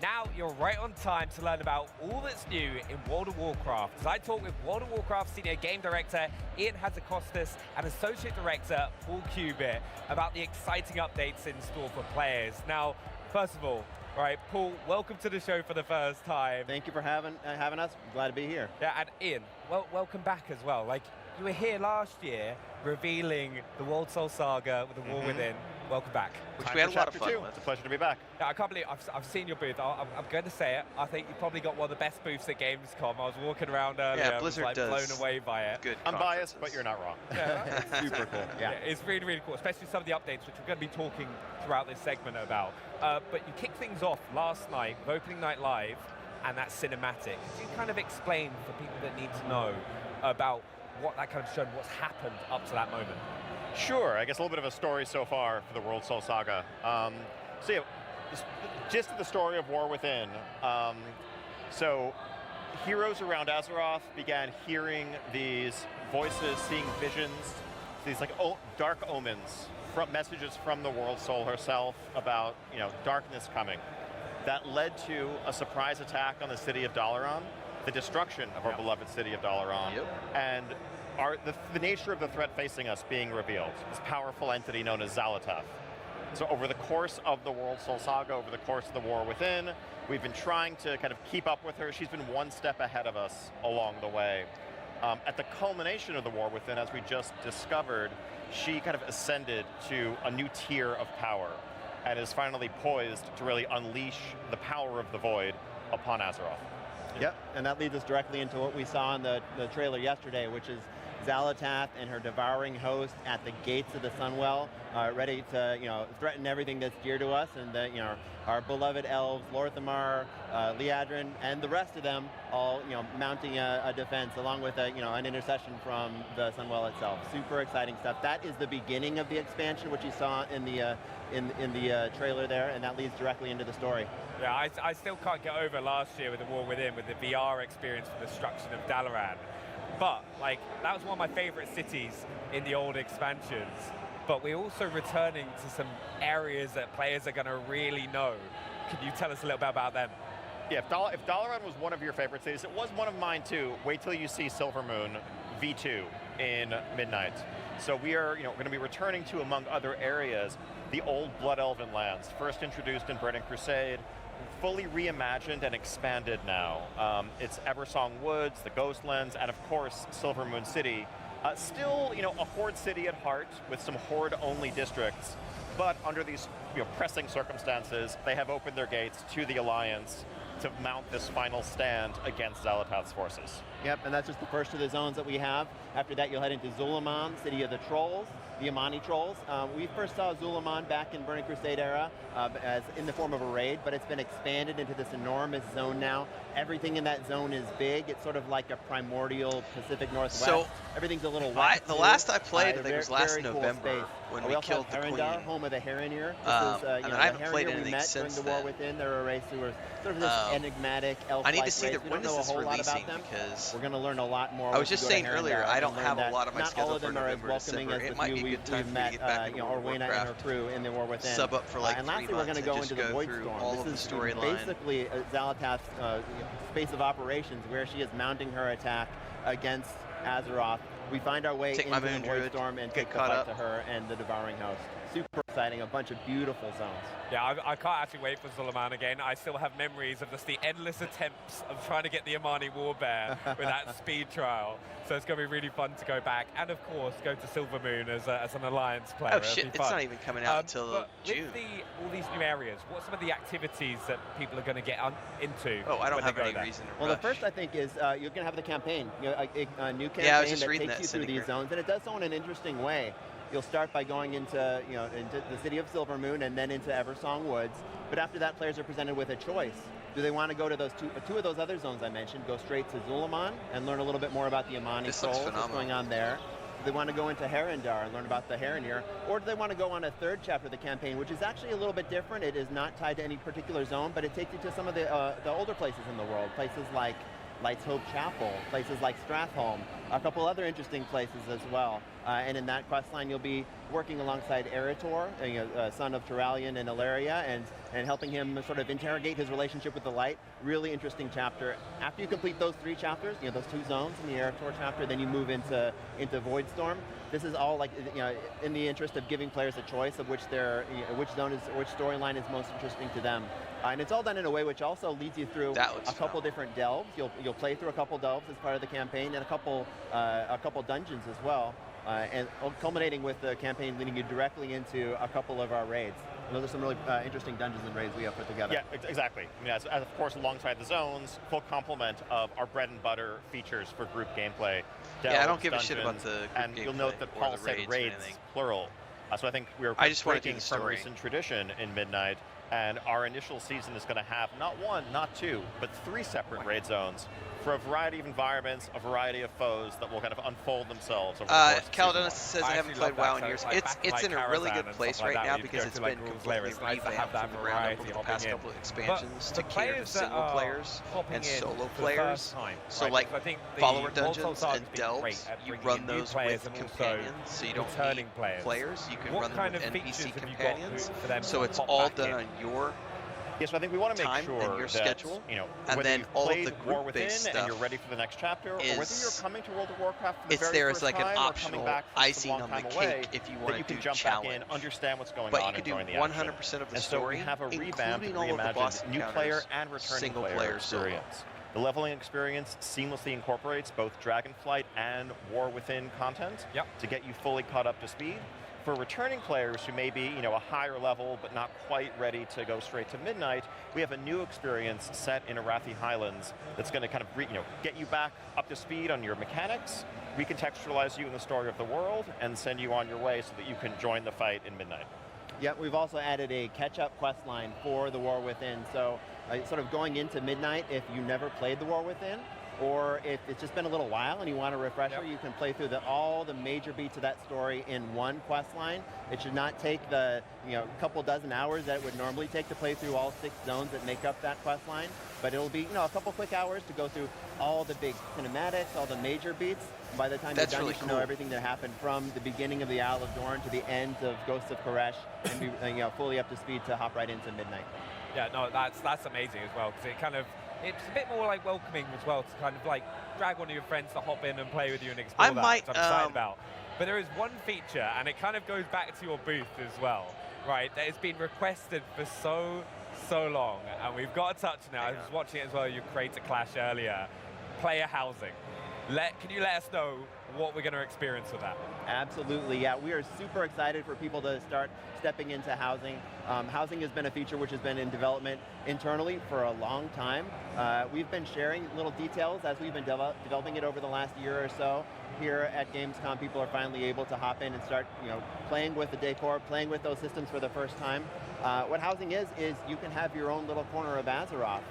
Now you're right on time to learn about all that's new in World of Warcraft. As I talk with World of Warcraft Senior Game Director Ian Hazzakostas and Associate Director Paul Cubitt about the exciting updates in store for players. Now, first of all, Paul, welcome to the show for the first time. Thank you for having us. Glad to be here. Yeah, and Ian, welcome back as well. Like, you were here last year revealing the World Soul Saga with the War Within. Welcome back. Which we had a lot of fun with. It's a pleasure to be back. Yeah, I can't believe I've seen your booth. I'm going to say it. I think you probably got one of the best booths at Gamescom. I was walking around earlier. Yeah, Blizzard was, blown away by it. Good. I'm biased, but you're not wrong. Yeah, it's super cool. Yeah, it's really, really cool, especially some of the updates, which we're going to be talking throughout this segment about. But you kicked things off last night with Opening Night Live and that cinematic. Could you kind of explain for people that need to know about what that kind of showed, what's happened up to that moment? Sure, I guess a little bit of a story so far for the World Soul Saga. So yeah, the gist of the story of War Within. So heroes around Azeroth began hearing these voices, seeing visions, these like dark omens, messages from the World Soul herself about darkness coming. That led to a surprise attack on the city of Dalaran, the destruction of our beloved city of Dalaran, and the nature of the threat facing us being revealed, this powerful entity known as Xal'atath. So over the course of the World Soul Saga, over the course of the War Within, we've been trying to kind of keep up with her. She's been one step ahead of us along the way. At the culmination of the War Within, as we just discovered, she kind of ascended to a new tier of power and is finally poised to really unleash the power of the Void upon Azeroth. Yep, and that leads us directly into what we saw in the trailer yesterday, which is Xal'atath and her devouring host at the gates of the Sunwell, ready to threaten everything that's dear to us, and our beloved elves, Lorthamar, Liadrin, and the rest of them all mounting a defense along with an intercession from the Sunwell itself. Super exciting stuff. That is the beginning of the expansion, which you saw in the trailer there, and that leads directly into the story. Yeah, I still can't get over last year with the War Within, with the VR experience for the destruction of Dalaran. But that was one of my favorite cities in the old expansions. But we're also returning to some areas that players are going to really know. Can you tell us a little bit about them? Yeah, if Dalaran was one of your favorite cities, it was one of mine too. Wait till you see Silvermoon V2 in Midnight. So we are going to be returning to, among other areas, the old Blood Elven lands, first introduced in Burning Crusade, fully reimagined and expanded now. It's Eversong Woods, the Ghostlands, and of course, Silvermoon City. Still, a Horde city at heart with some Horde-only districts, but under these pressing circumstances, they have opened their gates to the Alliance to mount this final stand against Xal'atath's forces. Yep, and that's just the first of the zones that we have. After that, you'll head into Zullean, City of the Trolls, the Amani Trolls. We first saw Zullean back in Burning Crusade era as in the form of a raid, but it's been expanded into this enormous zone now. Everything in that zone is big. It's sort of like a primordial Pacific Northwest. So everything's a little wet. The last I played, I think it was last cool November when we killed the Queen. Home of the Heronir. I haven't played anything since during the then. War Within. They're a race who are sort of this enigmatic elf-like I need to see race. when is this releasing, because we're going to learn a lot more. I was just saying earlier, I don't have a lot of my not schedule all of for them are as November, welcoming December. as It might be a good time for me to get back into World of Orwena and her Warcraft. crew in the War Within. Sub up for like and 3 lastly, we're going months to go and into just the go through Voidstorm. all of the This is storyline. basically Xal'atath's space of operations, where she is mounting her attack against Azeroth. We find our way into the Voidstorm and take the fight to her and the Devouring Host. Super exciting, a bunch of beautiful zones. Yeah, I can't actually wait for Zullean again. I still have memories of just the endless attempts of trying to get the Amani Warbear with that speed trial. So it's going to be really fun to go back. And of course, go to Silvermoon as an Alliance player. Oh shit, it's not even coming out until June. With all these new areas, what are some of the activities that people are going to get into? Oh, I don't have any reason to rush. Well, the first, I think, is you're going to have the campaign. A new campaign that takes you through these zones. And it does so in an interesting way. You'll start by going into the city of Silvermoon and then into Eversong Woods. But after that, players are presented with a choice. Do they want to go to those two of those other zones I mentioned, go straight to Zullean and learn a little bit more about the Amani Trolls, what's going on there? Do they want to go into Herondar and learn about the Heronir? Or do they want to go on a third chapter of the campaign, which is actually a little bit different? It is not tied to any particular zone, but it takes you to some of the older places in the world, places like Light's Hope Chapel, places like Stratholme, a couple other interesting places as well. And in that quest line, you'll be working alongside Eretor, son of Turalian and Ilaria, and helping him sort of interrogate his relationship with the light. Really interesting chapter. After you complete those 3 chapters, those 2 zones in the Eretor chapter, then you move into Voidstorm. This is all like, in the interest of giving players a choice of which which storyline is most interesting to them. And it's all done in a way which also leads you through a couple different delves. You'll play through a couple delves as part of the campaign, and a couple dungeons as well. And culminating with the campaign leading you directly into a couple of our raids. And those are some really interesting dungeons and raids we have put together. Yeah, exactly. I mean, as of course, alongside the zones, full complement of our bread and butter features for group gameplay. Delves, I don't give a shit about the group and gameplay. You'll note that Paul said raids, plural. So I think we were breaking from recent tradition in Midnight, and our initial season is going to have not 1, not 2, but 3 separate raid zones for a variety of environments, a variety of foes that will kind of unfold themselves over the course of Caledonis says I haven't played WoW in years. It's in a really good place right now because it's been completely revamped from the ground up over the past couple of expansions to cater to single players and solo players. So like follower dungeons and delves, you run those with companions, so you don't need players. You can run them with NPC companions. So it's all done on your Yes, I think we want to make sure your that, schedule, and whether then you've played War Within and you're ready for the next chapter, or whether you're coming to World of Warcraft for the very there first as like time, an optional icing on the cake if you want to do jump challenge. back in, understand what's going but on, you and can join do the 100% of the and story, so we have a revamped, including all of the boss reimagined new player and returning single player solo. experience. The leveling experience seamlessly incorporates both Dragonflight and War Within content to get you fully caught up to speed. For returning players who may be, a higher level but not quite ready to go straight to Midnight, we have a new experience set in Arathi Highlands that's going to kind of, get you back up to speed on your mechanics, recontextualize you in the story of the world, and send you on your way so that you can join the fight in Midnight. Yeah, we've also added a catch-up quest line for the War Within. So, sort of going into Midnight, if you never played the War Within, or if it's just been a little while and you want a refresher, you can play through all the major beats of that story in one quest line. It should not take the couple dozen hours that it would normally take to play through all 6 zones that make up that quest line. But it'll be a couple quick hours to go through all the big cinematics, all the major beats. And by the time you're done, you should know everything that happened from the beginning of the Isle of Dorn to the end of Ghosts of Koresh, and be fully up to speed to hop right into Midnight. Yeah, no, that's amazing as well, because it's a bit more like welcoming as well to kind of like drag one of your friends to hop in and play with you and explore which I'm excited about. But there is one feature, and it kind of goes back to your booth as well, right, that has been requested for so long, and we've got to touch on it. I was watching it as well, you created a clash earlier. Player housing. Can you let us know what we're going to experience with that? Absolutely, yeah. We are super excited for people to start stepping into housing. Housing has been a feature which has been in development internally for a long time. We've been sharing little details as we've been developing it over the last year or so. Here at Gamescom, people are finally able to hop in and start, playing with the decor, playing with those systems for the first time. What housing is you can have your own little corner of Azeroth.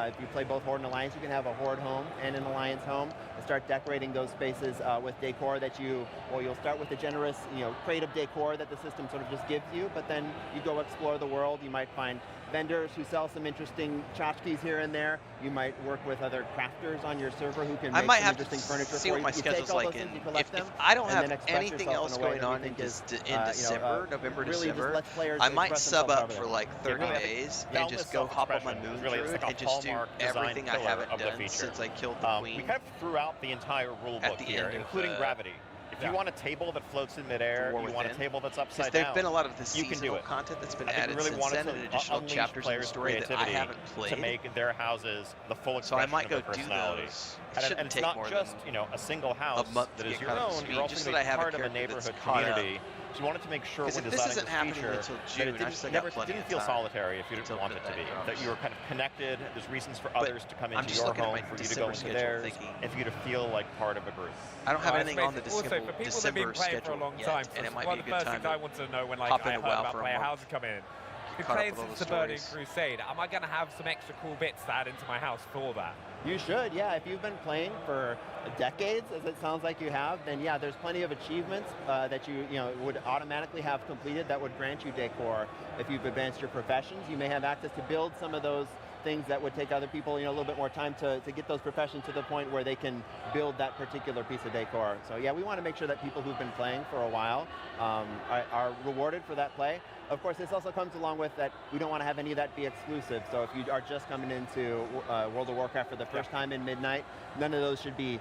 If you play both Horde and Alliance, you can have a Horde home and an Alliance home, and start decorating those spaces with decor that you'll start with the generous, creative decor that the system sort of just gives you, but then you go explore the world. You might find vendors who sell some interesting tchotchkes here and there. You might work with other crafters on your server who can make some interesting furniture for you. See what my schedule's like if I don't have anything else going on in December, November, December, I might sub up for like 30 days and just go hop on my moon druid and just do everything I haven't done since I killed the queen. We kind of threw out the entire rule book here, including gravity. If you want a table that floats in midair, you want a table that's upside down, there's been a lot of the seasonal content that's been added since then, and additional chapters in the story that I haven't played. To make their houses the full expression of their personality. And it's not just a single house that is your own. You're also going to be part of a neighborhood community. So you wanted to make sure when designing this feature that it didn't feel solitary if you didn't want it to be. That you were kind of connected. There's reasons for others to come into your home, for you to go into theirs, and for you to feel like part of a group. I don't have anything on the December schedule for people that have been playing for a long time, and it might one be of a the good first time things I wanted to know when I heard about player housing coming in. You're playing since the Burning Crusade. Am I going to have some extra cool bits to add into my house for that? You should, yeah. If you've been playing for decades, as it sounds like you have, then yeah, there's plenty of achievements that you would automatically have completed that would grant you decor. If you've advanced your professions, you may have access to build some of those things that would take other people, a little bit more time to get those professions to the point where they can build that particular piece of decor. So yeah, we want to make sure that people who've been playing for a while are rewarded for that play. Of course, this also comes along with that we don't want to have any of that be exclusive. So if you are just coming into World of Warcraft for the first time in Midnight, none of those should be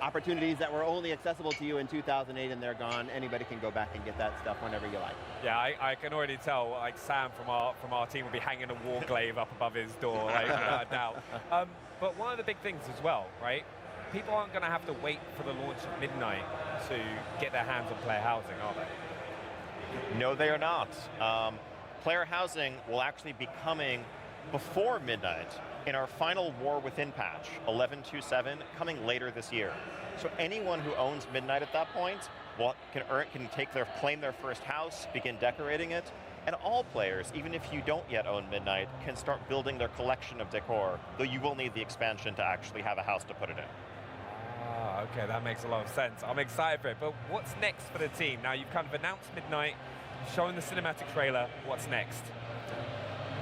opportunities that were only accessible to you in 2008 and they're gone. Anybody can go back and get that stuff whenever you like. Yeah, I can already tell, like Sam from our team will be hanging a warglaive up above his door, like, without a doubt. But one of the big things as well, right? People aren't going to have to wait for the launch of Midnight to get their hands on player housing, are they? No, they are not. Player housing will actually be coming before Midnight in our final War Within patch, 11.2.7, coming later this year. So anyone who owns Midnight at that point can claim their first house, begin decorating it, and all players, even if you don't yet own Midnight, can start building their collection of decor, though you will need the expansion to actually have a house to put it in. Ah, okay, that makes a lot of sense. I'm excited for it, but what's next for the team? Be kind of announced Midnight, shown the cinematic trailer, what's next?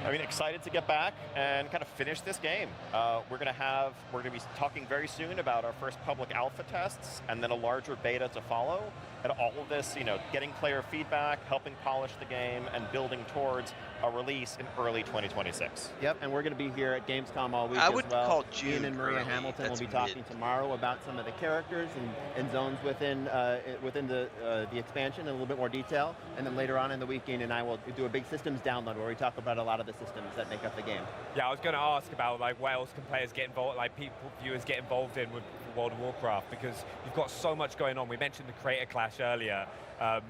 I mean, excited to get back and kind of finish this game. We're going to be talking very soon about our first public alpha tests and then a larger beta to follow. And all of this, getting player feedback, helping polish the game, and building towards a release in early 2026. Yep, and we're going to be here at Gamescom all week as well. I would call June Ian and Maria early. Hamilton will be talking tomorrow about some of the characters and zones within the expansion in a little bit more detail. And then later on in the week, Ian and I will do a big systems download where we talk about a lot of the systems that make up the game. Yeah, I was going to ask about what else can players get involved, viewers get involved in with World of Warcraft, because you've got so much going on. We mentioned the Creator Clash earlier. Are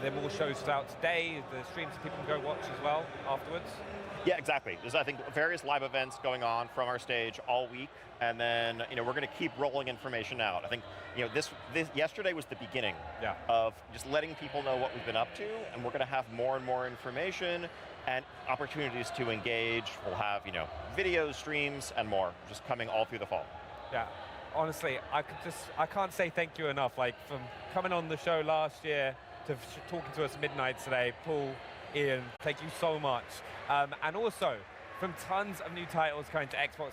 there more shows out today? The streams that people can go watch as well afterwards? Yeah, exactly. There's, I think, various live events going on from our stage all week, and then we're going to keep rolling information out. I think this yesterday was the beginning of just letting people know what we've been up to, and we're going to have more and more information and opportunities to engage. We'll have videos, streams, and more just coming all through the fall. Yeah. Honestly, I can't say thank you enough. From coming on the show last year to talking to us Midnight today, Paul, Ian, thank you so much. And also, from tons of new titles coming to Xbox